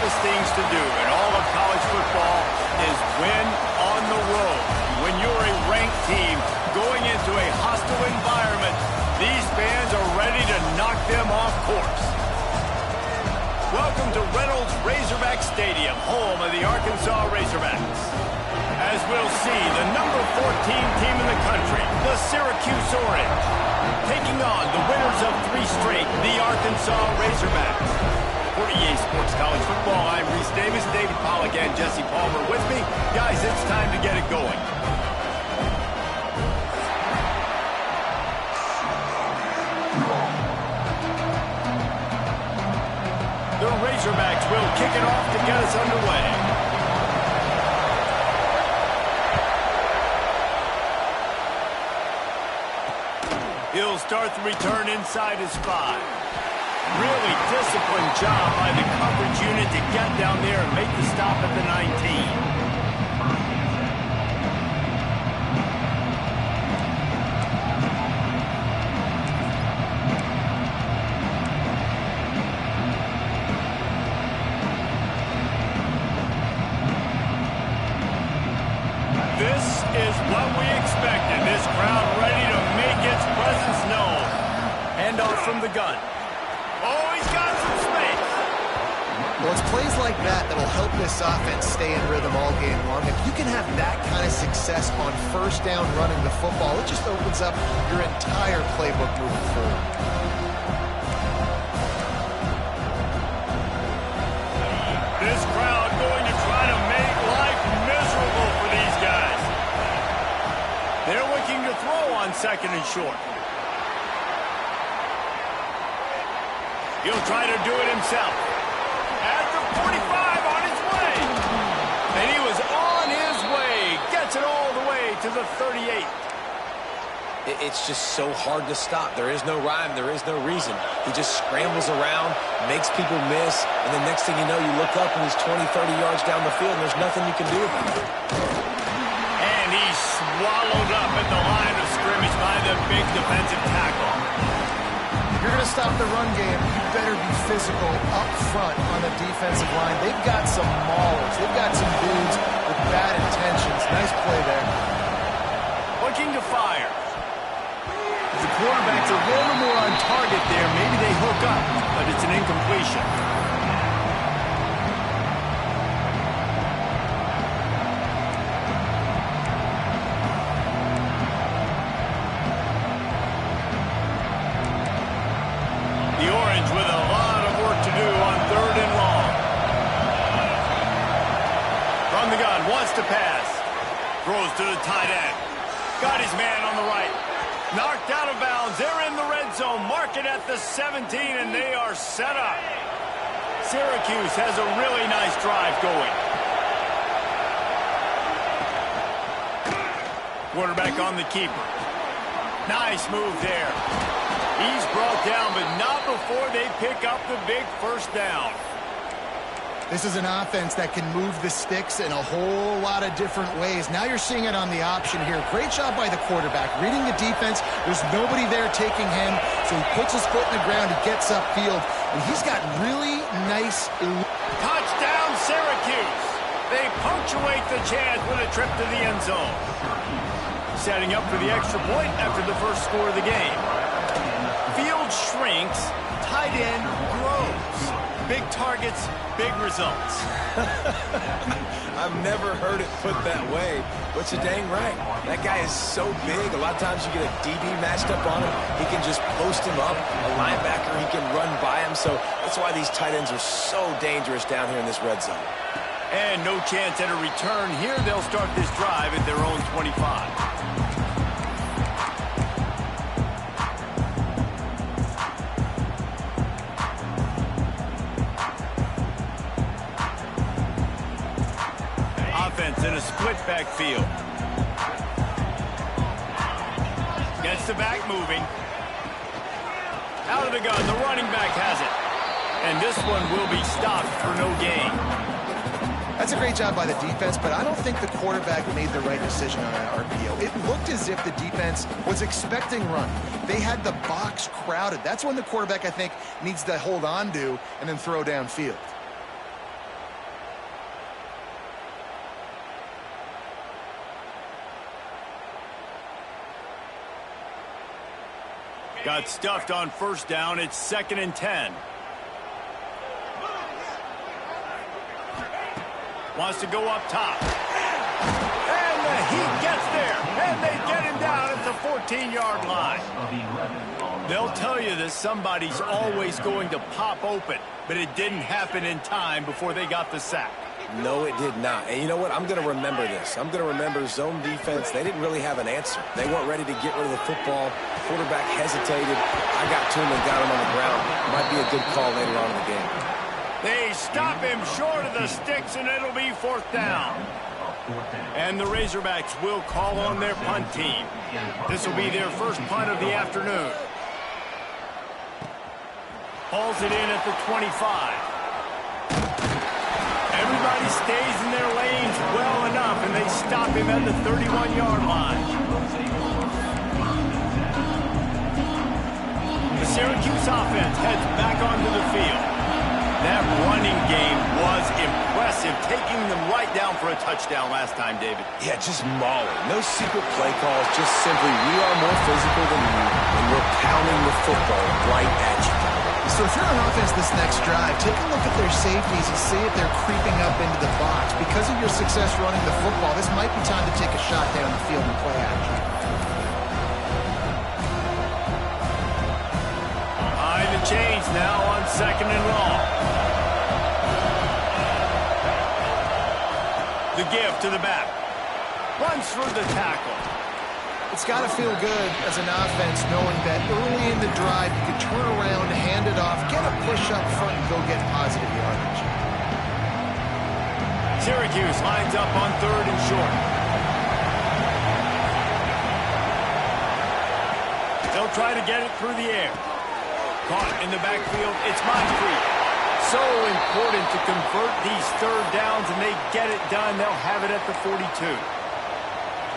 toughest things to do in all of college football is win on the road. When you're a ranked team going into a hostile environment, these fans are ready to knock them off course. Welcome to Reynolds Razorback Stadium, home of the Arkansas Razorbacks. As we'll see, the number 14 team in the country, the Syracuse Orange, taking on the winners of 3 straight, the Arkansas Razorbacks. For EA Sports College Football, I'm Reese Davis, David Pollack, and Jesse Palmer with me. Guys, it's time to get it going. The Razorbacks will kick it off to get us underway. He'll start the return inside his 5. Really disciplined job by the coverage unit to get down there and make the stop at the 19. This is what we expected. This crowd ready to make its presence known. Hand off from the gun. Oh, he's got some space. Well, it's plays like that that'll help this offense stay in rhythm all game long. If you can have that kind of success on first down running the football, it just opens up your entire playbook moving forward. This crowd going to try to make life miserable for these guys. They're looking to throw on 2nd and short. He'll try to do it himself. At the 45 on his way. And he was on his way. Gets it all the way to the 38. It's just so hard to stop. There is no rhyme. There is no reason. He just scrambles around, makes people miss, and the next thing you know, you look up and he's 20, 30 yards down the field, and there's nothing you can do about it. And he's swallowed up at the line of scrimmage by the big defensive tackle. If you're going to stop the run game, you better be physical up front on the defensive line. They've got some maulers. They've got some dudes with bad intentions. Nice play there. Looking to fire. The quarterback's a little more on target there. Maybe they hook up, but it's an incompletion. The Orange with a lot of work to do on 3rd and long. From the gun, wants to pass. Throws to the tight end. Got his man on the right. Knocked out of bounds. They're in the red zone. Mark it at the 17, and they are set up. Syracuse has a really nice drive going. Quarterback on the keeper. Nice move there. He's brought down, but not before they pick up the big first down. This is an offense that can move the sticks in a whole lot of different ways. Now you're seeing it on the option here. Great job by the quarterback. Reading the defense, there's nobody there taking him, so he puts his foot in the ground, he gets upfield, and he's got really nice... Touchdown, Syracuse! They punctuate the chance with a trip to the end zone. Setting up for the extra point after the first score of the game. Field shrinks, tight end grows. Big targets, big results. I've never heard it put that way, but you're dang right. That guy is so big. A lot of times you get a DB matched up on him. He can just post him up. A linebacker, he can run by him. So that's why these tight ends are so dangerous down here in this red zone. And no chance at a return here. They'll start this drive at their own 25. In a split backfield. Gets the back moving. Out of the gun, the running back has it. And this one will be stopped for no gain. That's a great job by the defense, but I don't think the quarterback made the right decision on that RPO. It looked as if the defense was expecting run. They had the box crowded. That's when the quarterback, I think, needs to hold on to and then throw downfield. Got stuffed on first down. It's 2nd and 10. Wants to go up top. And the Heat gets there. And they get him down at the 14-yard line. They'll tell you that somebody's always going to pop open, but it didn't happen in time before they got the sack. No, it did not. And you know what? I'm going to remember this. I'm going to remember zone defense. They didn't really have an answer. They weren't ready to get rid of the football. Quarterback hesitated. I got to him and got him on the ground. Might be a good call later on in the game. They stop him short of the sticks, and it'll be 4th down. And the Razorbacks will call on their punt team. This will be their first punt of the afternoon. Pulls it in at the 25. Everybody stays in their lanes well enough, and they stop him at the 31-yard line. The Syracuse offense heads back onto the field. That running game was impressive, taking them right down for a touchdown last time, David. Yeah, just mauling. No secret play calls, just simply we are more physical than you, and we're pounding the football right at you. So if you're on offense this next drive, take a look at their safeties and see if they're creeping up into the box. Because of your success running the football, this might be time to take a shot down the field and play action. Behind the chains now on 2nd and long. The give to the back. Runs through the tackle. It's got to feel good as an offense knowing that early in the drive you can turn around, hand it off, get a push up front, and go get positive yardage. Syracuse lines up on 3rd and short. They'll try to get it through the air. Caught in the backfield. It's Moncrief. So important to convert these 3rd downs, and they get it done. They'll have it at the 42.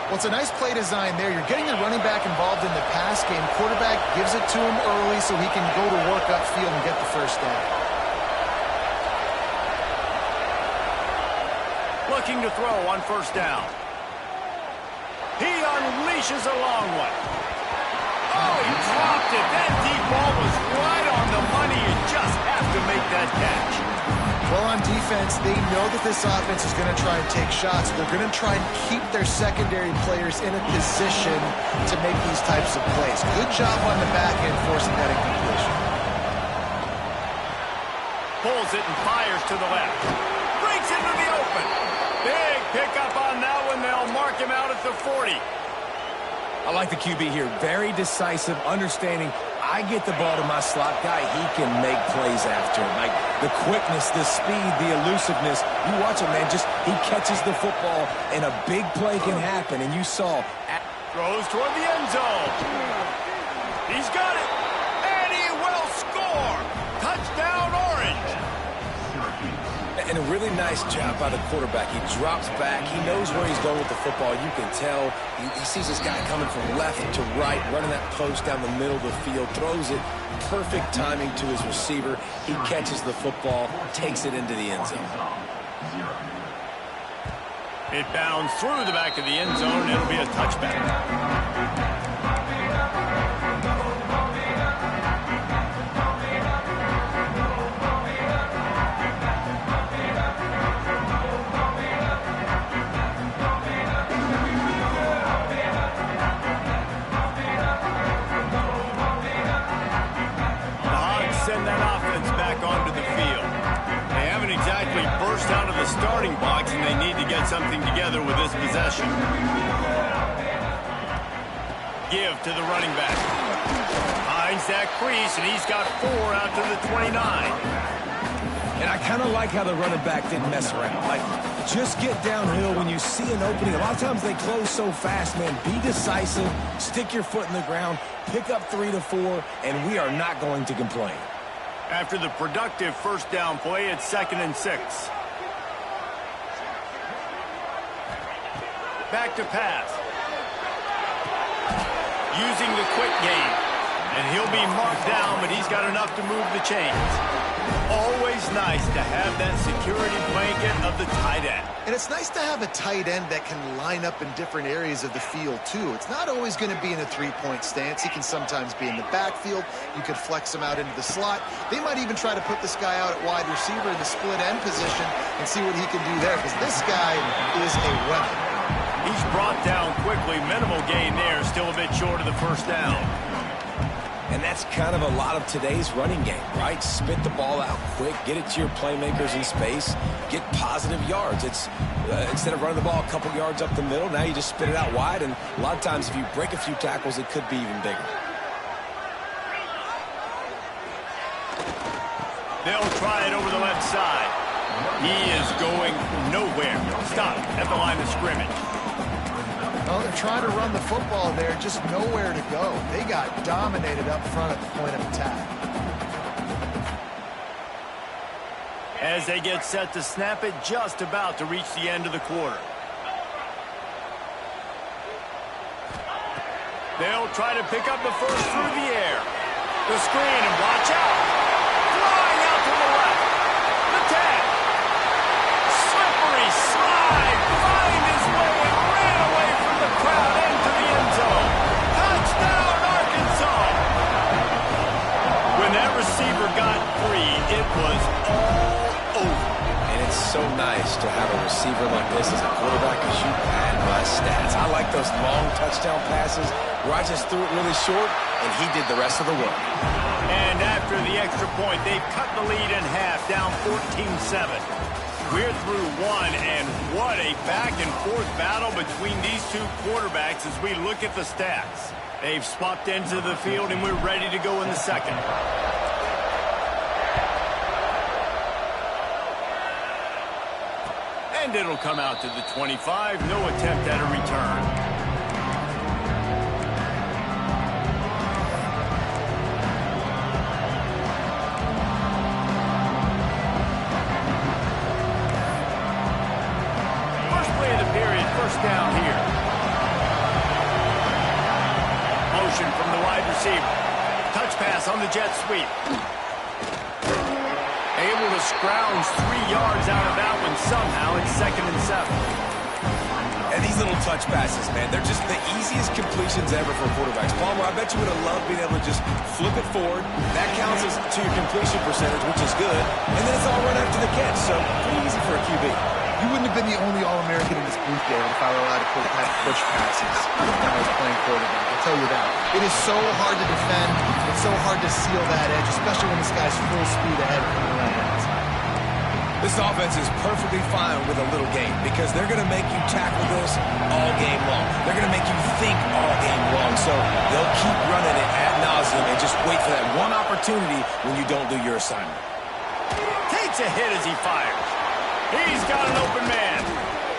Well, it's a nice play design there. You're getting the running back involved in the pass game. Quarterback gives it to him early so he can go to work upfield and get the first down. Looking to throw on 1st down. He unleashes a long one. Oh, he dropped it. That deep ball was right on the money. You just have to make that catch. Well, on defense, they know that this offense is going to try and take shots. They're going to try and keep their secondary players in a position to make these types of plays. Good job on the back end forcing that incompletion. Pulls it and fires to the left. Breaks into the open. Big pickup on that one. They'll mark him out at the 40. I like the QB here. Very decisive, understanding I get the ball to my slot guy, he can make plays after him. Like the quickness, the speed, the elusiveness. You watch him, man, he catches the football and a big play can happen. And you saw. Throws toward the end zone. He's got it. And he will score. Touchdown, Orange. And a really nice job by the quarterback. He drops back. He knows where he's going with the football. You can tell. He sees this guy coming from left to right, running that post down the middle of the field, throws it. Perfect timing to his receiver. He catches the football, takes it into the end zone. It bounds through the back of the end zone. It'll be a touchback. Out of the starting box, and they need to get something together with this possession. Give to the running back. Finds that crease, and he's got 4 out to the 29. And I kind of like how the running back didn't mess around. Like, just get downhill when you see an opening. A lot of times they close so fast, man. Be decisive, stick your foot in the ground, pick up 3 to 4, and we are not going to complain. After the productive first down play, it's 2nd and 6. Back to pass. Using the quick game. And he'll be marked down, but he's got enough to move the chains. Always nice to have that security blanket of the tight end. And it's nice to have a tight end that can line up in different areas of the field, too. It's not always going to be in a three-point stance. He can sometimes be in the backfield. You could flex him out into the slot. They might even try to put this guy out at wide receiver in the split end position and see what he can do there, because this guy is a weapon. He's brought down quickly. Minimal gain there. Still a bit short of the first down. And that's kind of a lot of today's running game, right? Spit the ball out quick, get it to your playmakers in space, get positive yards. It's instead of running the ball a couple yards up the middle, now you just spit it out wide, and a lot of times if you break a few tackles, it could be even bigger. They'll try it over the left side. He is going nowhere. Stop at the line of scrimmage. Well, they're trying to run the football there, just nowhere to go. They got dominated up front at the point of attack. As they get set to snap it, just about to reach the end of the quarter. They'll try to pick up the first through the air. The screen, and watch out. Flying out to the left. The tag. Slippery slide. Find his way and ran away from the crowd into the end zone. Touchdown, Arkansas. When that receiver got free, it was all over. And it's so nice to have a receiver like this as a quarterback because you pad my stats. I like those long touchdown passes where I just threw it really short and he did the rest of the work. And after the extra point, they've cut the lead in half, down 14-7. We're through one, and what a back-and-forth battle between these two quarterbacks as we look at the stats. They've swapped into the field, and we're ready to go in the second. And it'll come out to the 25. No attempt at a return. First down here. Motion from the wide receiver. Touch pass on the jet sweep. Able to scrounge 3 yards out of that one somehow. It's 2nd and 7. And these little touch passes, man, they're just the easiest completions ever for quarterbacks. Palmer, I bet you would have loved being able to just flip it forward. That counts as to your completion percentage, which is good. And then it's all run after the catch, so pretty easy for a QB. You wouldn't have been the only All-American in this booth, David, if I were allowed to push passes when I was playing quarterback. I'll tell you that. It is so hard to defend. It's so hard to seal that edge, especially when this guy's full speed ahead coming around the outside. This offense is perfectly fine with a little game because they're going to make you tackle this all game long. They're going to make you think all game long. So they'll keep running it ad nauseum and just wait for that one opportunity when you don't do your assignment. Takes a hit as he fires. He's got an open man.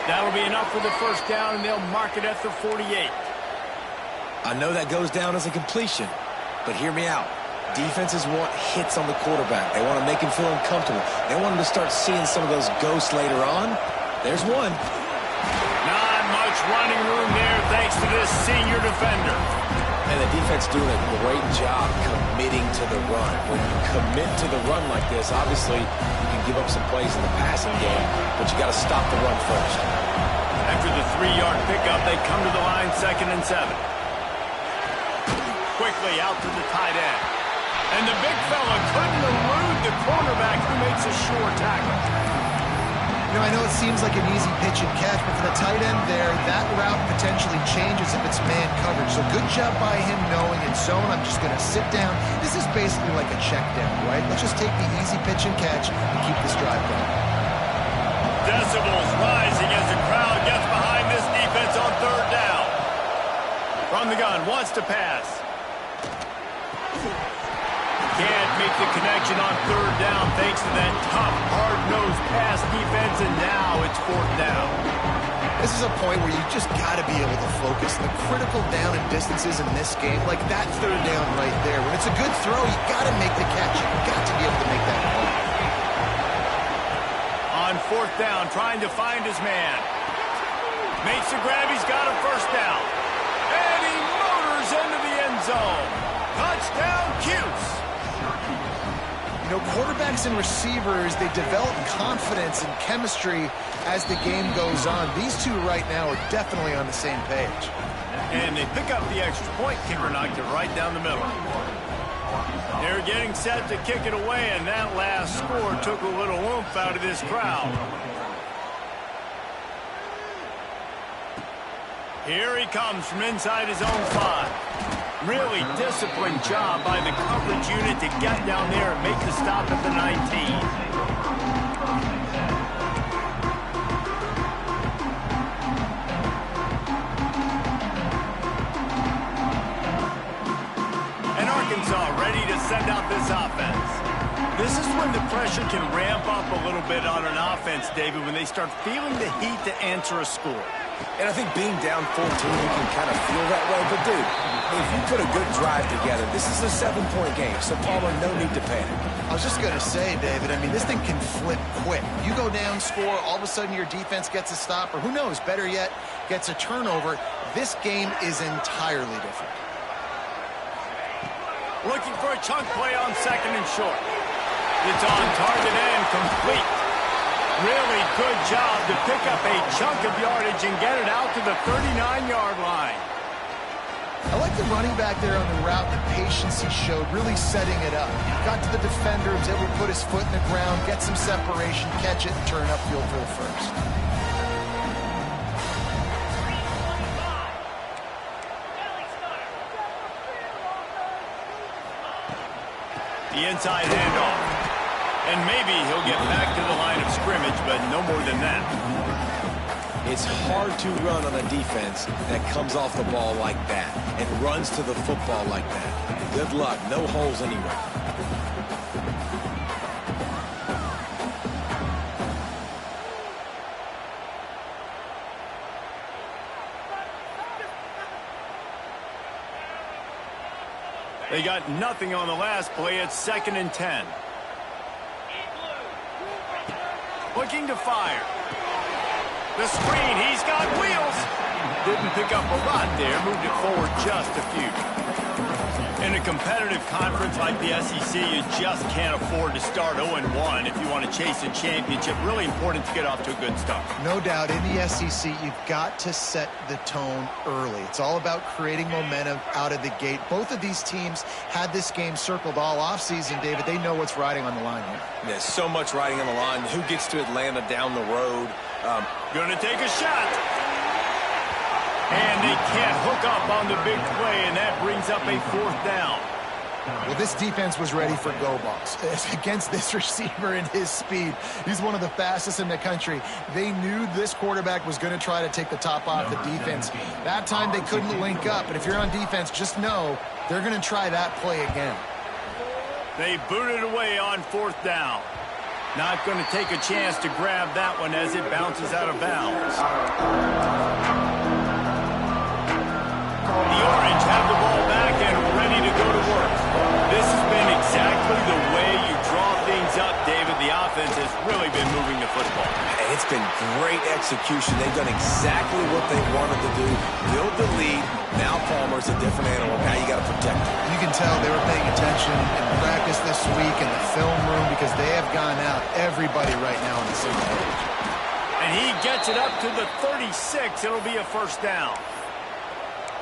That'll be enough for the first down, and they'll mark it at the 48. I know that goes down as a completion, but hear me out. Defenses want hits on the quarterback. They want to make him feel uncomfortable. They want him to start seeing some of those ghosts later on. There's one. Not much running room there thanks to this senior defender. And the defense doing a great job committing to the run. When you commit to the run like this, obviously you can give up some plays in the passing game, but you got to stop the run first. After the 3-yard pickup, they come to the line 2nd and 7. Quickly out to the tight end. And the big fella couldn't elude the cornerback who makes a sure tackle. You know, I know it seems like an easy pitch and catch, but for the tight end there, that route potentially changes if it's man coverage. So good job by him knowing it's zone. I'm just going to sit down. This is basically like a check down, right? Let's just take the easy pitch and catch and keep this drive going. Decibels rising as the crowd gets behind this defense on 3rd down. From the gun, wants to pass. Can't make the connection on 3rd down thanks to that tough, hard-nosed pass defense, and now it's 4th down. This is a point where you just got to be able to focus. The critical down and distances in this game, like that 3rd down right there. When it's a good throw, you got to make the catch. You've got to be able to make that play. On 4th down, trying to find his man. Makes the grab, he's got a first down. And he motors into the end zone. Touchdown, Cuse. You know, quarterbacks and receivers, they develop confidence and chemistry as the game goes on. These two right now are definitely on the same page. And they pick up the extra point. Kicker knocked it right down the middle. They're getting set to kick it away, and that last score took a little oomph out of this crowd. Here he comes from inside his own 5. Really disciplined job by the coverage unit to get down there and make the stop at the 19. Ready to send out this offense. This is when the pressure can ramp up a little bit on an offense, David, when they start feeling the heat to answer a score. And I think being down 14, you can kind of feel that way. But, dude, if you put a good drive together, this is a 7-point game. So, Palmer, no need to panic. I was just going to say, David, I mean, this thing can flip quick. You go down, score, all of a sudden your defense gets a stop, or who knows, better yet, gets a turnover. This game is entirely different. Looking for a chunk play on 2nd and short. It's on target and complete. Really good job to pick up a chunk of yardage and get it out to the 39-yard line. I like the running back there on the route, the patience he showed, really setting it up. Got to the defender, was able to put his foot in the ground, get some separation, catch it, and turn upfield for the first. The inside handoff. And maybe he'll get back to the line of scrimmage, but no more than that. It's hard to run on a defense that comes off the ball like that and runs to the football like that. Good luck. No holes anywhere. They got nothing on the last play. It's 2nd and 10. Looking to fire. The screen. He's got wheels. Didn't pick up a lot there. Moved it forward just a few. In a competitive conference like the SEC, you just can't afford to start 0-1 if you want to chase a championship. Really important to get off to a good start. No doubt, in the SEC, you've got to set the tone early. It's all about creating momentum out of the gate. Both of these teams had this game circled all offseason, David. They know what's riding on the line here. There's so much riding on the line. Who gets to Atlanta down the road? Going to take a shot. And they can't hook up on the big play, and that brings up a 4th down. Well, this defense was ready for go balls. Against this receiver and his speed, he's one of the fastest in the country. They knew this quarterback was going to try to take the top off the defense. That time they couldn't link up, but if you're on defense, just know they're going to try that play again. They booted away on 4th down. Not going to take a chance to grab that one as it bounces out of bounds. The Orange have the ball back and ready to go to work. This has been exactly the way you draw things up, David. The offense has really been moving the football. And it's been great execution. They've done exactly what they wanted to do. Build the lead. Now Palmer's a different animal. Now you got to protect him. You can tell they were paying attention in practice this week in the film room because they have gone out everybody right now on the same page. And he gets it up to the 36. It'll be a 1st down.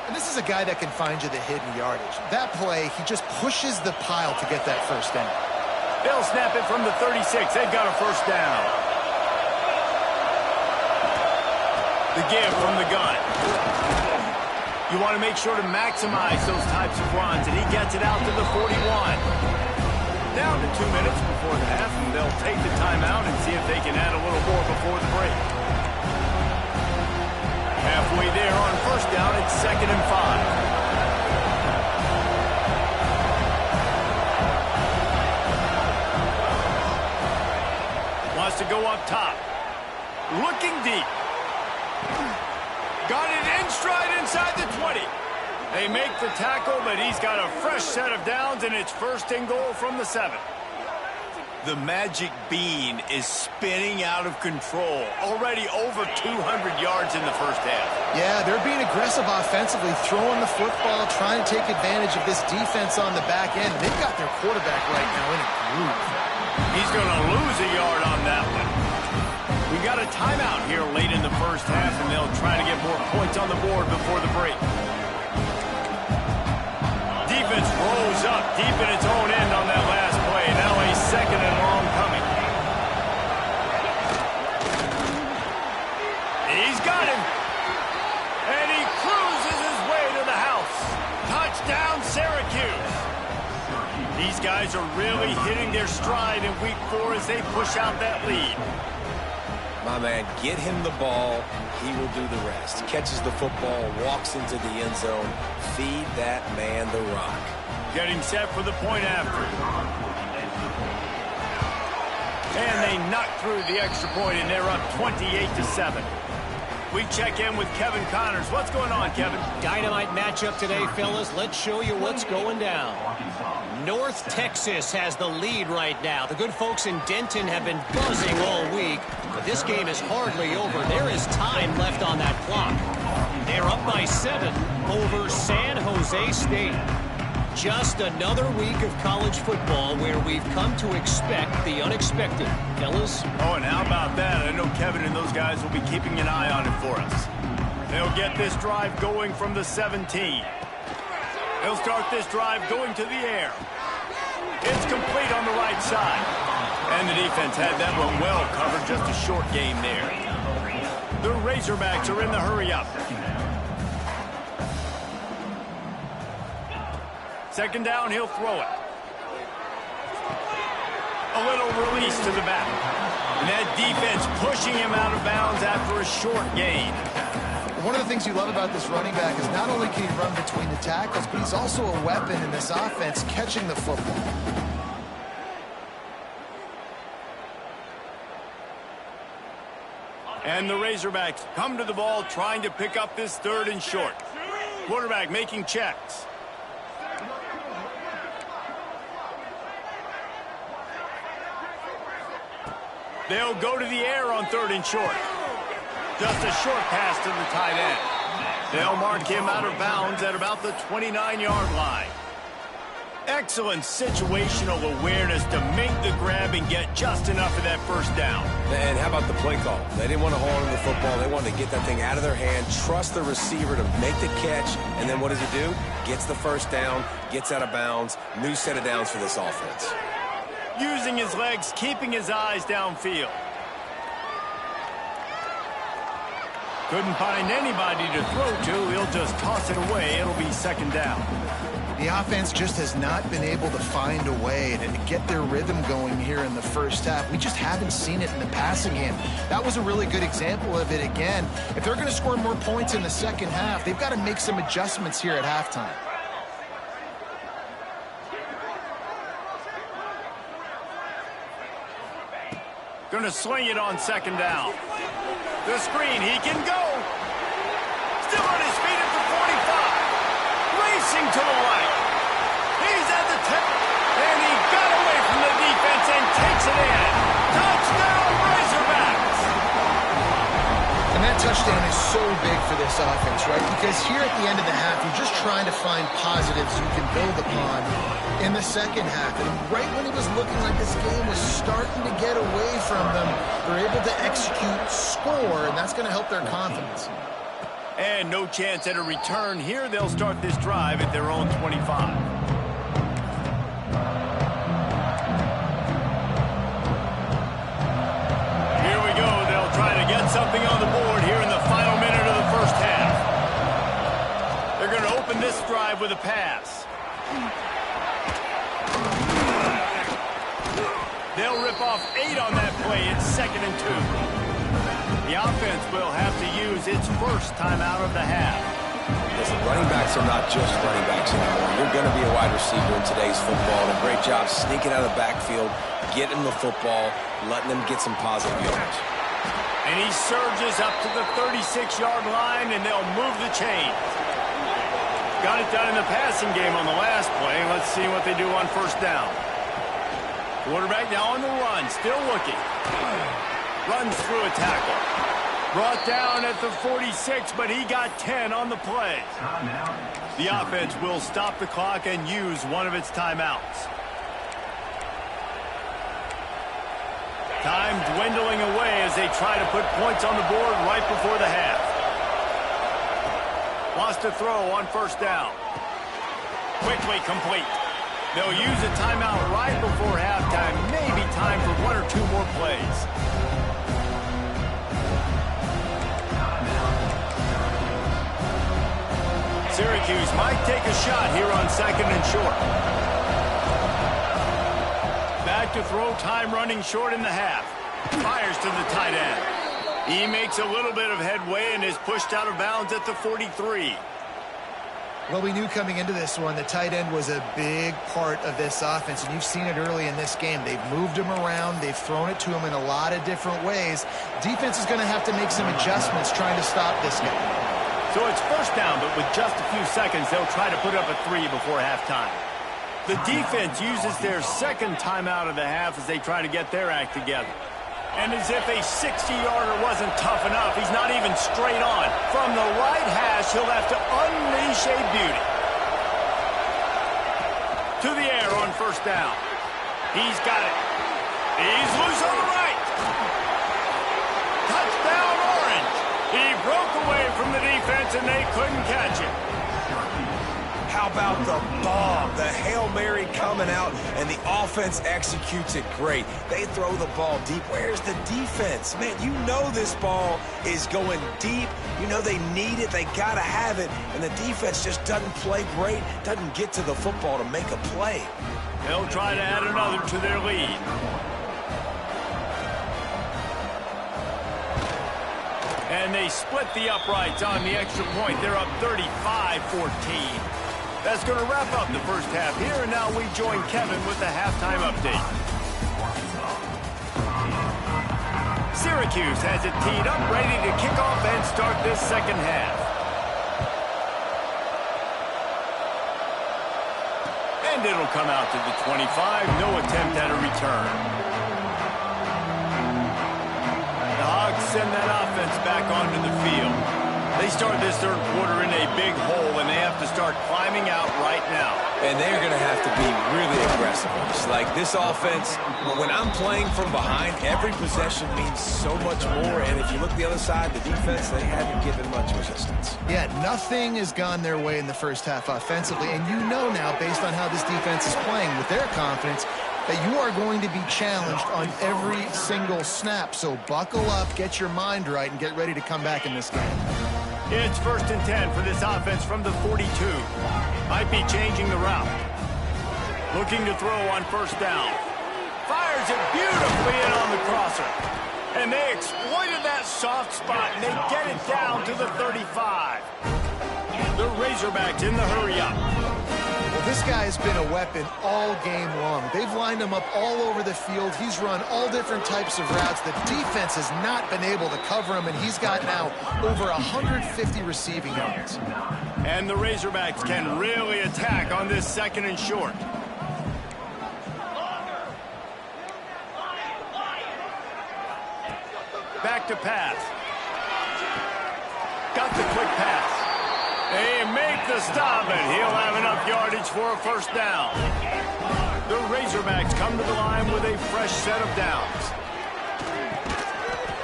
And this is a guy that can find you the hidden yardage. That play, he just pushes the pile to get that 1st down. They'll snap it from the 36. They've got a 1st down. The give from the gun. You want to make sure to maximize those types of runs, and he gets it out to the 41. Down to 2 minutes before the half, and they'll take the timeout and see if they can add a little more before the break. Halfway there on 1st down, it's 2nd and 5. Wants to go up top. Looking deep. Got it in stride inside the 20. They make the tackle, but he's got a fresh set of downs, and it's 1st and goal from the 7. The magic bean is spinning out of control. Already over 200 yards in the first half. Yeah, they're being aggressive offensively, throwing the football, trying to take advantage of this defense on the back end. They've got their quarterback right now in a groove. He's going to lose a yard on that one. We got a timeout here late in the first half, and they'll try to get more points on the board before the break. Defense rolls up deep in its own end on that last play. Now a second and long coming. He's got him. And he cruises his way to the house. Touchdown, Syracuse. These guys are really hitting their stride in week 4 as they push out that lead. My man, get him the ball. He will do the rest. Catches the football, walks into the end zone. Feed that man the rock. Getting set for the point after. And they knock through the extra point, and they're up 28-7. We check in with Kevin Connors. What's going on, Kevin? Dynamite matchup today, fellas. Let's show you what's going down. North Texas has the lead right now. The good folks in Denton have been buzzing all week, but this game is hardly over. There is time left on that clock. They're up by 7 over San Jose State. Just another week of college football where we've come to expect the unexpected. Fellas? Oh, and how about that? I know Kevin and those guys will be keeping an eye on it for us. They'll get this drive going from the 17. They'll start this drive going to the air. It's complete on the right side. And the defense had that one well covered, just a short game there. The Razorbacks are in the hurry-up. Second down, he'll throw it. A little release to the back. And that defense pushing him out of bounds after a short gain. One of the things you love about this running back is not only can he run between the tackles, but he's also a weapon in this offense catching the football. And the Razorbacks come to the ball trying to pick up this 3rd and short. Quarterback making checks. They'll go to the air on 3rd and short. Just a short pass to the tight end. They'll mark him out of bounds at about the 29-yard line. Excellent situational awareness to make the grab and get just enough of that first down. And how about the play call? They didn't want to hold on to the football. They wanted to get that thing out of their hand, trust the receiver to make the catch, and then what does he do? Gets the first down, gets out of bounds. New set of downs for this offense. Using his legs, keeping his eyes downfield. Couldn't find anybody to throw to. He'll just toss it away. It'll be second down. The offense just has not been able to find a way to get their rhythm going here in the first half. We just haven't seen it in the passing game. That was a really good example of it again. If they're going to score more points in the second half, they've got to make some adjustments here at halftime. Going to sling it on second down. The screen, he can go. Still on his feet at the 45. Racing to the right. He's at the 10. And he got away from the defense and takes it in. Touchdown, Razorbacks. And that touchdown is so big for this offense, right? Because here at the end of the half, you're just trying to find positives you can build upon in the second half. And right when it was looking like this game was starting to get away from them, they're able to execute, score, and that's going to help their confidence. And no chance at a return here. They'll start this drive at their own 25. Here we go. They'll try to get something on the board here in the final minute of the first half. They're going to open this drive with a pass. They'll rip off 8 on that play. It's 2nd and 2. The offense will have to use its first timeout of the half. Listen, running backs are not just running backs anymore. You're going to be a wide receiver in today's football. And a great job sneaking out of the backfield, getting the football, letting them get some positive yards. And he surges up to the 36-yard line, and they'll move the chains. Got it done in the passing game on the last play. Let's see what they do on first down. Quarterback now on the run, still looking. Runs through a tackle. Brought down at the 46, but he got 10 on the play. The offense will stop the clock and use one of its timeouts. Time dwindling away as they try to put points on the board right before the half. Lost a throw on first down. Quickly complete. They'll use a timeout right before halftime. Maybe time for one or two more plays. Syracuse might take a shot here on 2nd and short. Back to throw, time running short in the half. Fires to the tight end. He makes a little bit of headway and is pushed out of bounds at the 43. Well, we knew coming into this one the tight end was a big part of this offense, and you've seen it early in this game. They've moved him around. They've thrown it to him in a lot of different ways. Defense is going to have to make some adjustments trying to stop this guy. So it's first down, but with just a few seconds, they'll try to put up a 3 before halftime. The defense uses their second timeout of the half as they try to get their act together. And as if a 60-yarder wasn't tough enough, he's not even straight on. From the right hash, he'll have to unleash a beauty. To the air on first down. He's got it. He's loose on the right. Touchdown, Orange. He broke away from the defense, and they couldn't catch him. How about the bomb? The Hail Mary coming out, and the offense executes it great. They throw the ball deep. Where's the defense? Man, you know this ball is going deep. You know they need it. They got to have it. And the defense just doesn't play great, doesn't get to the football to make a play. They'll try to add another to their lead. And they split the uprights on the extra point. They're up 35-14. That's going to wrap up the first half here, and now we join Kevin with the halftime update. Syracuse has it teed up, ready to kick off and start this second half. And it'll come out to the 25. No attempt at a return. The Hogs send that offense back onto the field. They start this third quarter in a big hole, and they have to start climbing out right now. And they're going to have to be really aggressive. It's like this offense, when I'm playing from behind, every possession means so much more. And if you look the other side, the defense, they haven't given much resistance. Yeah, nothing has gone their way in the first half offensively. And you know now, based on how this defense is playing with their confidence, that you are going to be challenged on every single snap. So buckle up, get your mind right, and get ready to come back in this game. It's 1st and 10 for this offense from the 42. Might be changing the route. Looking to throw on first down. Fires it beautifully in on the crosser. And they exploited that soft spot, and they get it down to the 35. The Razorbacks in the hurry-up. Well, this guy has been a weapon all game long. They've lined him up all over the field. He's run all different types of routes. The defense has not been able to cover him, and he's got now over 150 receiving yards. And the Razorbacks can really attack on this 2nd and short. Back to pass. Got the quick pass. They make the stop, and he'll have enough yardage for a first down. The Razorbacks come to the line with a fresh set of downs.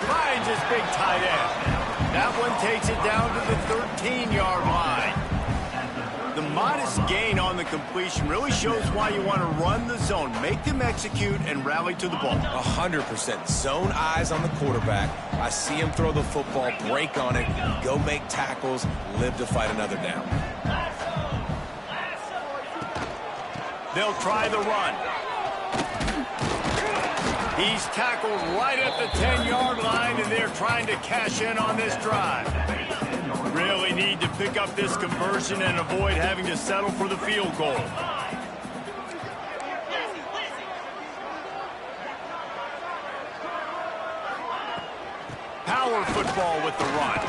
Finds his big tight end. That one takes it down to the 13-yard line. The modest gain on the completion really shows why you want to run the zone. Make them execute and rally to the ball. 100%. Zone eyes on the quarterback. I see him throw the football, break on it, go make tackles, live to fight another down. They'll try the run. He's tackled right at the 10-yard line, and they're trying to cash in on this drive. Really need to pick up this conversion and avoid having to settle for the field goal. Power football with the run.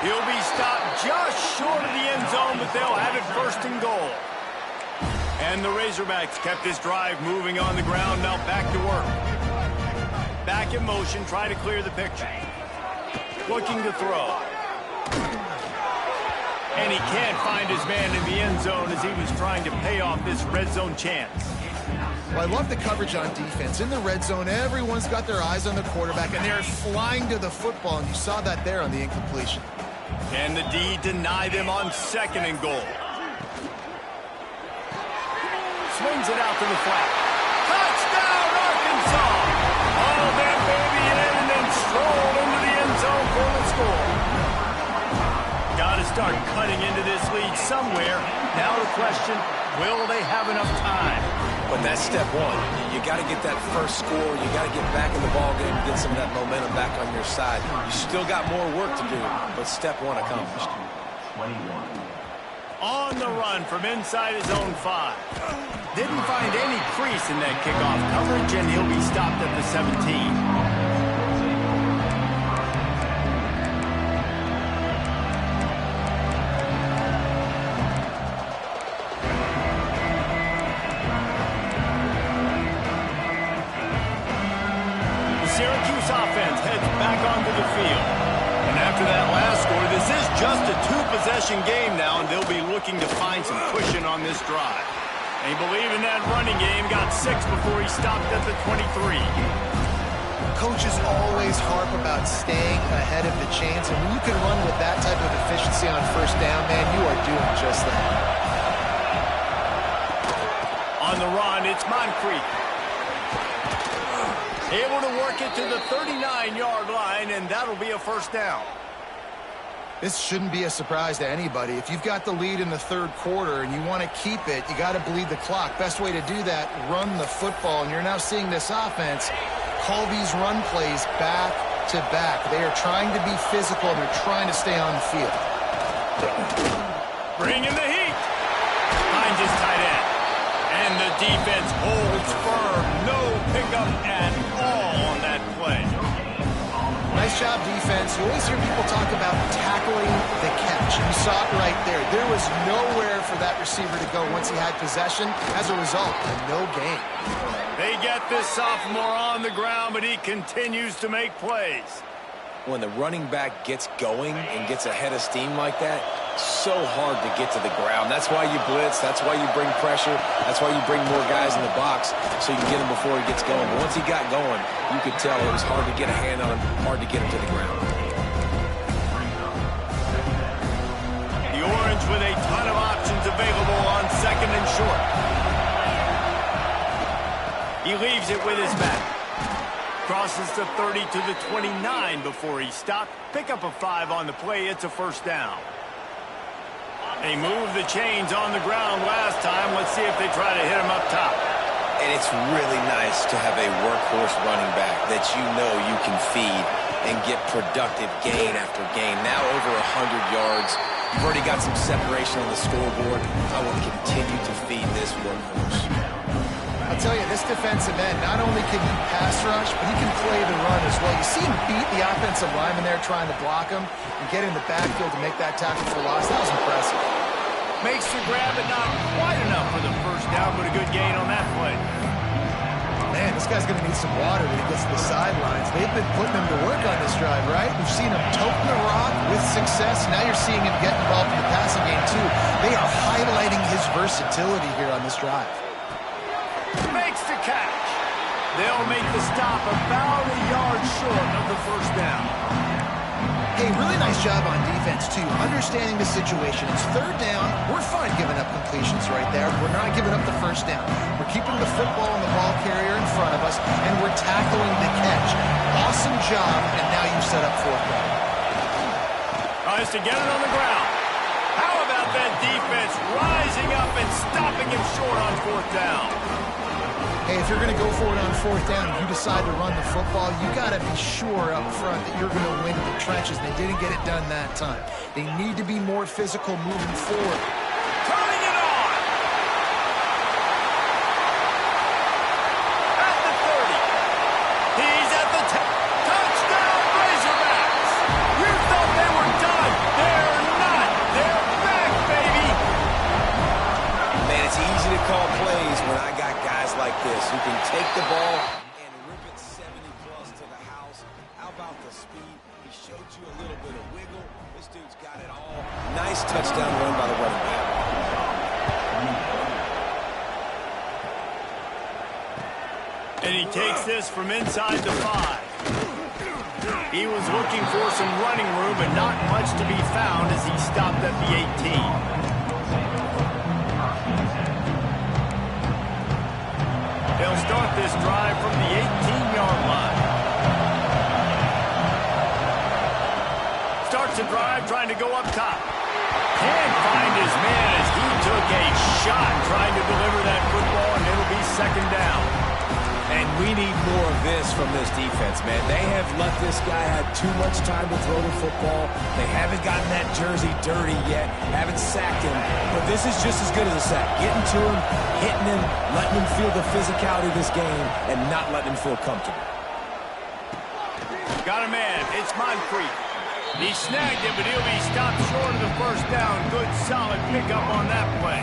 He'll be stopped just short of the end zone, but they'll have it 1st and goal. And the Razorbacks kept this drive moving on the ground. Now back to work. Back in motion, try to clear the picture. Looking to throw. And he can't find his man in the end zone as he was trying to pay off this red zone chance. Well, I love the coverage on defense. In the red zone, everyone's got their eyes on the quarterback, and they're flying to the football, and you saw that there on the incompletion. Can the D deny them on 2nd and goal? Swings it out to the flat. Touchdown, Arkansas! All that baby in and then stroll into the end zone for the score. Got to start cutting into this lead somewhere. Now the question, will they have enough time? But that's step one. You got to get that first score. You got to get back in the ball game, get some of that momentum back on your side. You still got more work to do, but step one accomplished. On the run from inside his own 5. Didn't find any crease in that kickoff coverage, and he'll be stopped at the 17. Syracuse offense heads back onto the field. And after that last score, this is just a 2-possession game now, and they'll be looking to find some cushion on this drive. They believe in that running game, got 6 before he stopped at the 23. Coaches always harp about staying ahead of the chains, and when you can run with that type of efficiency on 1st down, man, you are doing just that. On the run, it's Moncrief. Able to work it to the 39-yard line, and that'll be a 1st down. This shouldn't be a surprise to anybody. If you've got the lead in the 3rd quarter and you want to keep it, you got to bleed the clock. Best way to do that, run the football. And you're now seeing this offense call these run plays back to back. They are trying to be physical, and they're trying to stay on the field. Bring in the heat. Finds his tight end. And the defense holds firm. No pickup at all on that play. Nice job, defense. You always hear people talk about tackling the catch. You saw it right there. There was nowhere for that receiver to go once he had possession. As a result, no gain. They get this sophomore on the ground, but he continues to make plays. When the running back gets going and gets ahead of steam like that, so hard to get to the ground. That's why you blitz. That's why you bring pressure. That's why you bring more guys in the box so you can get him before he gets going. But once he got going, you could tell it was hard to get a hand on him, hard to get him to the ground. The Orange with a ton of options available on 2nd and short. He leaves it with his back. Crosses the 30 to the 29 before he stopped. Pick up a 5 on the play. It's a 1st down. They moved the chains on the ground last time. Let's see if they try to hit him up top. And it's really nice to have a workhorse running back that you know you can feed and get productive gain after gain. Now over 100 yards. You've already got some separation on the scoreboard. I will continue to feed this workhorse. I'll tell you, this defensive end, not only can he pass rush, but he can play the run as well. You see him beat the offensive lineman there trying to block him and get in the backfield to make that tackle for loss. That was impressive. Makes the grab, but not quite enough for the 1st down, but a good gain on that play. Man, this guy's going to need some water when he gets to the sidelines. They've been putting him to work on this drive, right? We've seen him toting the rock with success. Now you're seeing him get involved in the passing game, too. They are highlighting his versatility here on this drive. Makes the catch. They'll make the stop about a yard short of the 1st down. Hey, really nice job on defense, too. Understanding the situation. It's 3rd down. We're fine giving up completions right there. We're not giving up the 1st down. We're keeping the football and the ball carrier in front of us, and we're tackling the catch. Awesome job, and now you've set up 4th down. Tries to get it on the ground. How about that defense rising up and stopping him short on 4th down? Hey, if you're going to go for it on 4th down and you decide to run the football, you got to be sure up front that you're going to win in the trenches. And they didn't get it done that time. They need to be more physical moving forward. Turning it on! At the 30. He's at the 10. Touchdown, Razorbacks! You thought they were done. They're not. They're back, baby! Man, it's easy to call plays can take the ball and rip it 70-plus to the house. How about the speed? He showed you a little bit of wiggle. This dude's got it all. Nice touchdown run by the running back. And he takes this from inside the 5. He was looking for some running room, but not much to be found as he stopped at the 18. They'll start this drive from the 18-yard line. Starts the drive trying to go up top. Can't find his man as he took a shot trying to deliver that football, and it'll be second down. And we need more of this from this defense, man. They have let this guy have too much time to throw the football. They haven't gotten that jersey dirty yet, haven't sacked him. But this is just as good as a sack. Getting to him, hitting him, letting him feel the physicality of this game, and not letting him feel comfortable. Got a man. It's Moncrief. He snagged it, but he'll be stopped short of the first down. Good, solid pickup on that play.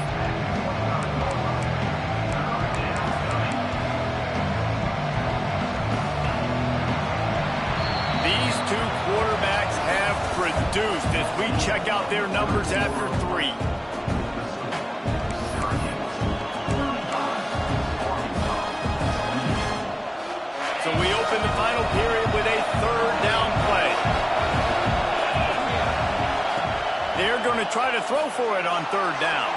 These two quarterbacks have produced as we check out their numbers after 3. So we open the final period with a third down play. They're going to try to throw for it on third down.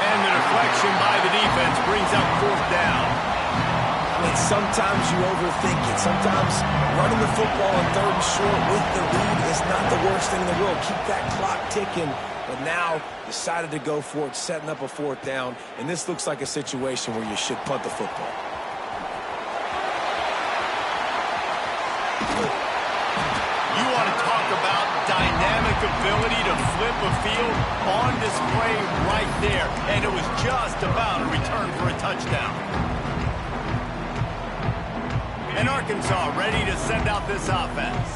And the deflection by the defense brings up fourth down. And sometimes you overthink it. Sometimes running the football on third and short with the lead is not the worst thing in the world. Keep that clock ticking. But now decided to go for it, setting up a fourth down. And this looks like a situation where you should punt the football. You want to talk about dynamic ability to flip a field on display right there. And it was just about a return for a touchdown. And Arkansas ready to send out this offense.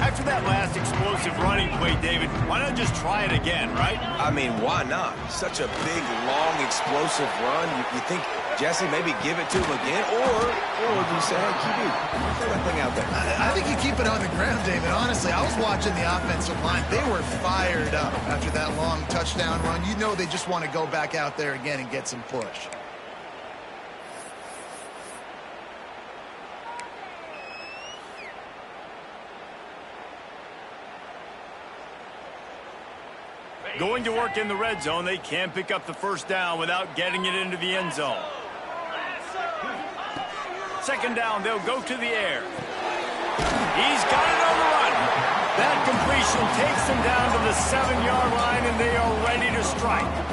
After that last explosive running play, David, why not just try it again, right? I mean, why not? Such a big, long, explosive run. You think, Jesse, maybe give it to him again? Or you say, hey, QB, throw that thing out there. I think you keep it on the ground, David. Honestly, I was watching the offensive line. They were fired up after that long touchdown run. You know they just want to go back out there again and get some push. Going to work in the red zone, they can't pick up the first down without getting it into the end zone. Second down, they'll go to the air. He's got it on the run. That completion takes them down to the 7-yard line, and they are ready to strike.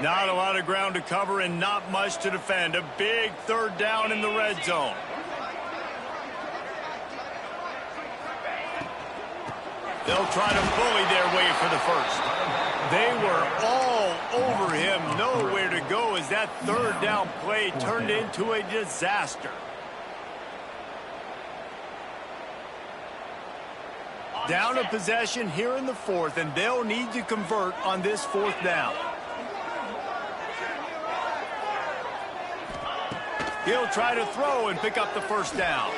Not a lot of ground to cover and not much to defend. A big third down in the red zone. They'll try to bully their way for the first. They were all over him. Nowhere to go as that third down play turned into a disaster. Down a possession here in the fourth, and they'll need to convert on this fourth down. He'll try to throw and pick up the first down.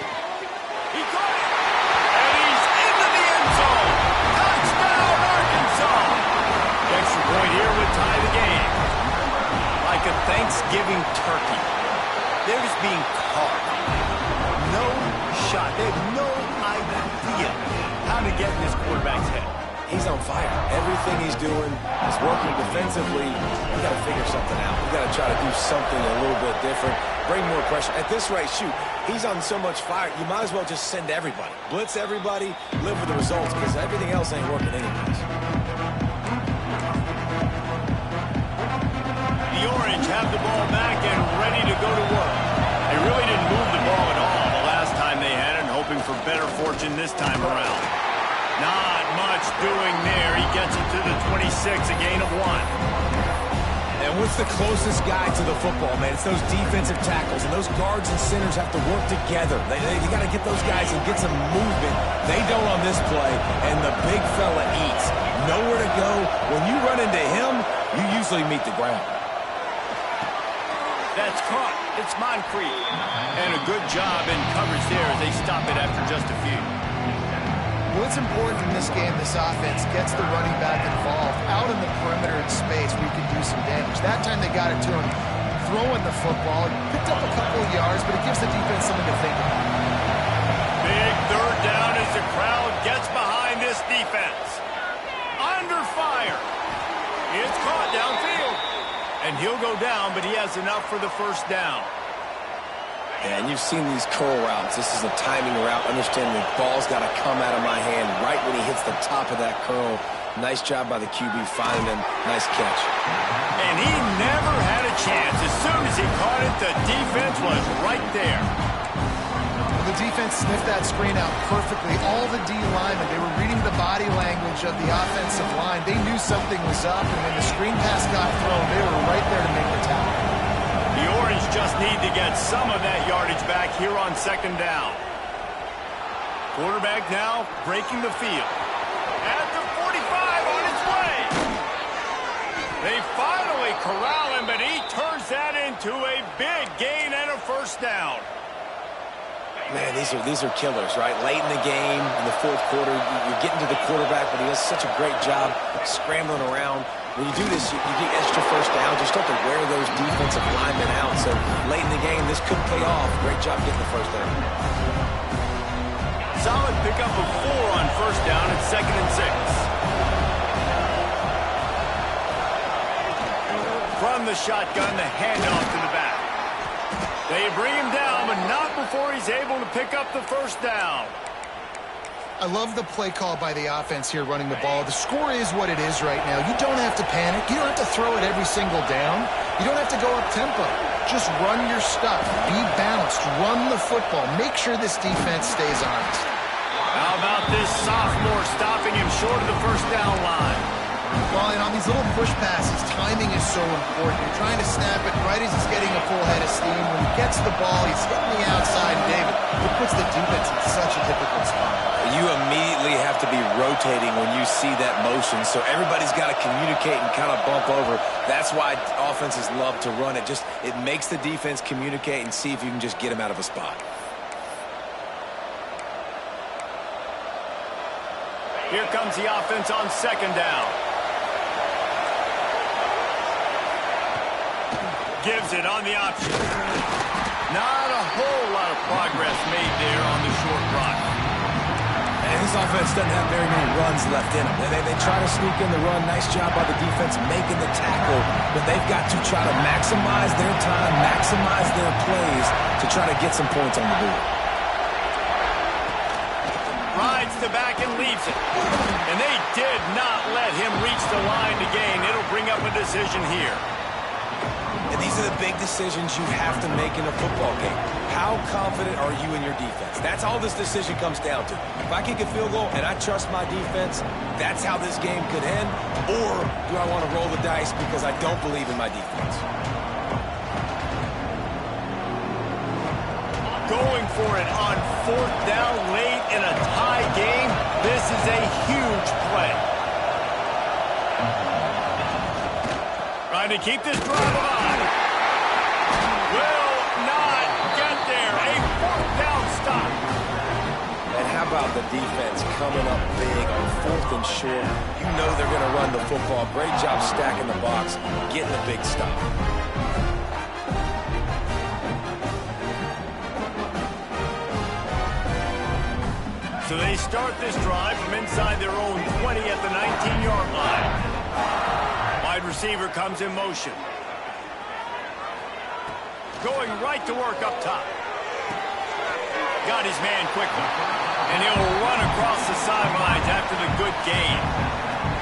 He caught it. And he's into the end zone. Touchdown, Arkansas. The extra point here would tie the game. Like a Thanksgiving turkey. They're just being caught. No shot. They have no idea how to get in this quarterback's head. He's on fire. Everything he's doing is working defensively. We got to figure something out. We got to try to do something a little bit different. Bring more pressure. At this rate, shoot, he's on so much fire, you might as well just send everybody. Blitz everybody, live with the results, because everything else ain't working anyways. The Orange have the ball back and ready to go to work. They really didn't move the ball at all the last time they had it, hoping for better fortune this time around. Not much doing there. He gets it to the 26, a gain of 1. And what's the closest guy to the football, man? It's those defensive tackles, and those guards and centers have to work together. They got to get those guys and get some movement. They don't on this play, and the big fella eats. Nowhere to go. When you run into him, you usually meet the ground. That's caught. It's Moncrief. And a good job in coverage there as they stop it after just a few. What's important in this game, this offense gets the running back involved out in the perimeter in space where you can do some damage. That time they got it to him throwing the football. Picked up a couple of yards, but it gives the defense something to think about. Big third down as the crowd gets behind this defense. Under fire. It's caught downfield. And he'll go down, but he has enough for the first down. Yeah, and you've seen these curl routes. This is a timing route. Understand the ball's got to come out of my hand right when he hits the top of that curl. Nice job by the QB finding him. Nice catch. And he never had a chance. As soon as he caught it, the defense was right there. The defense sniffed that screen out perfectly. All the D linemen, they were reading the body language of the offensive line. They knew something was up, and when the screen pass got thrown, they were right there to make the tackle. The Orange just need to get some of that yardage back here on second down. Quarterback now breaking the field. At the 45 on its way. They finally corral him, but he turns that into a big gain and a first down. Man, these are killers, right? Late in the game, in the fourth quarter, you're getting to the quarterback, but he does such a great job scrambling around. When you do this, you get extra first down. You start to wear those defensive linemen out. So late in the game, this could pay off. Great job getting the first down. Solid pickup of 4 on first down at 2nd and 6. From the shotgun, the handoff to the back. They bring him down, but not before he's able to pick up the first down. I love the play call by the offense here running the ball. The score is what it is right now. You don't have to panic. You don't have to throw it every single down. You don't have to go up tempo. Just run your stuff. Be balanced. Run the football. Make sure this defense stays honest. How about this sophomore stopping him short of the first down line? Well, and on these little push passes, timing is so important. You're trying to snap it right as he's getting a full head of steam. When he gets the ball, he's hitting the outside. David, it puts the defense in such a difficult spot. You immediately have to be rotating when you see that motion, so everybody's got to communicate and kind of bump over. That's why offenses love to run it. It makes the defense communicate and see if you can just get him out of a spot. Here comes the offense on second down. Gives it on the option. Not a whole lot of progress made there on the short run. And this offense doesn't have very many runs left in them. They try to sneak in the run. Nice job by the defense making the tackle. But they've got to try to maximize their time, maximize their plays to try to get some points on the board. Rides the back and leaves it. And they did not let him reach the line to gain. It'll bring up a decision here. And these are the big decisions you have to make in a football game. How confident are you in your defense? That's all this decision comes down to. If I kick a field goal and I trust my defense, that's how this game could end. Or do I want to roll the dice because I don't believe in my defense? Going for it on fourth down late in a tie game. This is a huge play. Trying to keep this drive alive. Will not get there. A fourth down stop. And how about the defense coming up big on 4th and short? You know they're going to run the football. Great job stacking the box, getting a big stop. So they start this drive from inside their own 20 at the 19-yard line. Wide receiver comes in motion. Going right to work up top. Got his man quickly. And he'll run across the sidelines after the good gain.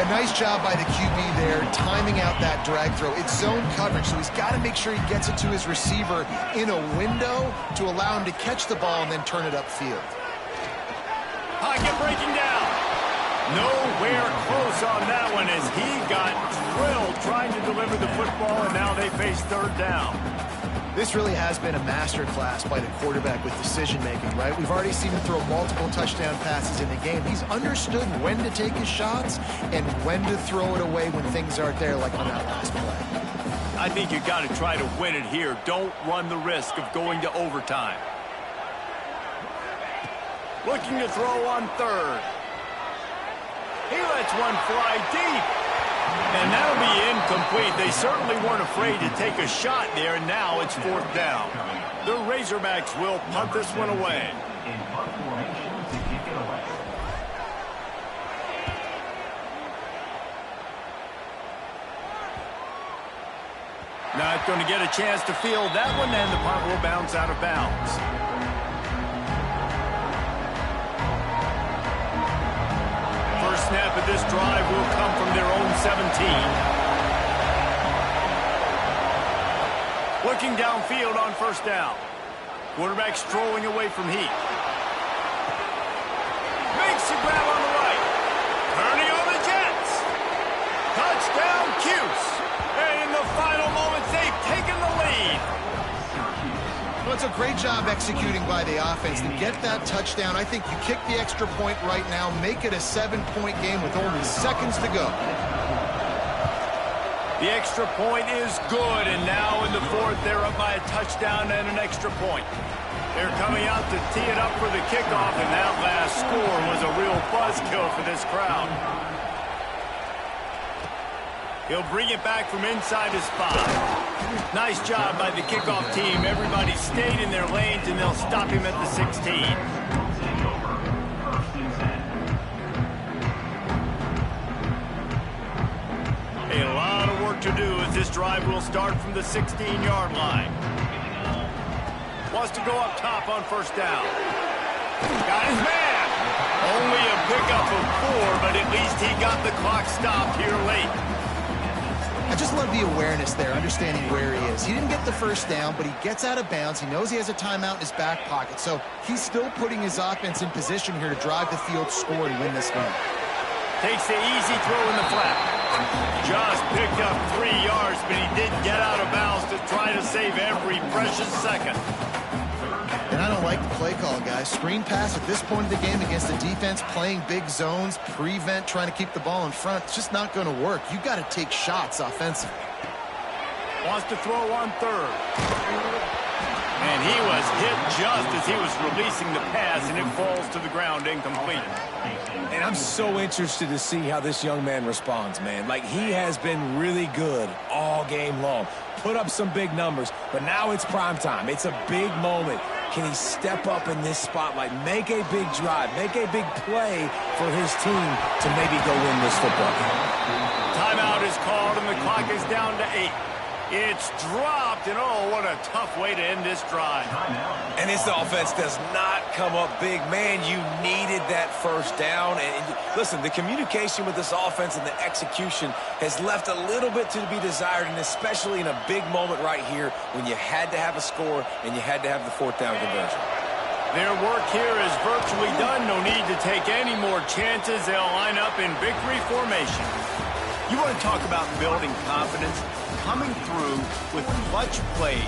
A nice job by the QB there, timing out that drag throw. It's zone coverage, so he's got to make sure he gets it to his receiver in a window to allow him to catch the ball and then turn it upfield. Pocket breaking down. Nowhere close on that one as he got drilled trying to deliver the football, and now they face third down. This really has been a masterclass by the quarterback with decision-making, right? We've already seen him throw multiple touchdown passes in the game. He's understood when to take his shots and when to throw it away when things aren't there, like on that last play. I think you got to try to win it here. Don't run the risk of going to overtime. Looking to throw on third. He lets one fly deep. And that'll be incomplete. They certainly weren't afraid to take a shot there, and now it's fourth down. The Razorbacks will punt this one away. Not going to get a chance to field that one, and the punt will bounce out of bounds. First snap of this drive will come from their own 17. Looking downfield on first down. Quarterback strolling away from Heat. Makes the grab on the right. Turning on the Jets. Touchdown, Cuse. And in the final moments, they've taken the lead. Well, it's a great job executing by the offense to get that touchdown. I think you kick the extra point right now, make it a 7-point game with only seconds to go. The extra point is good, and now in the fourth, they're up by a touchdown and an extra point. They're coming out to tee it up for the kickoff, and that last score was a real buzzkill for this crowd. He'll bring it back from inside his 5. Nice job by the kickoff team. Everybody stayed in their lanes, and they'll stop him at the 16. A lot of work to do as this drive will start from the 16-yard line. Wants to go up top on first down. Got his man. Only a pickup of 4, but at least he got the clock stopped here late. I just love the awareness there, understanding where he is. He didn't get the first down, but he gets out of bounds. He knows he has a timeout in his back pocket, so he's still putting his offense in position here to drive the field, score, and win this game. Takes the easy throw in the flat. Just picked up 3 yards, but he did get out of bounds to try to save every precious second. And I don't like the play call, guys. Screen pass at this point of the game against the defense, playing big zones, prevent, trying to keep the ball in front. It's just not going to work. You got to take shots offensively. Wants to throw on third. And he was hit just as he was releasing the pass, and it falls to the ground incomplete. And I'm so interested to see how this young man responds, man. Like, he has been really good all game long. Put up some big numbers, but now it's prime time. It's a big moment. Can he step up in this spotlight, make a big drive, make a big play for his team to maybe go win this football game? Timeout is called, and the clock is down to 8. It's dropped, and oh, what a tough way to end this drive. And this offense does not come up big. Man, you needed that first down. And listen, the communication with this offense and the execution has left a little bit to be desired, and especially in a big moment right here when you had to have a score and you had to have the fourth down conversion. Their work here is virtually done. No need to take any more chances. They'll line up in victory formation. You want to talk about building confidence? Coming through with clutch plays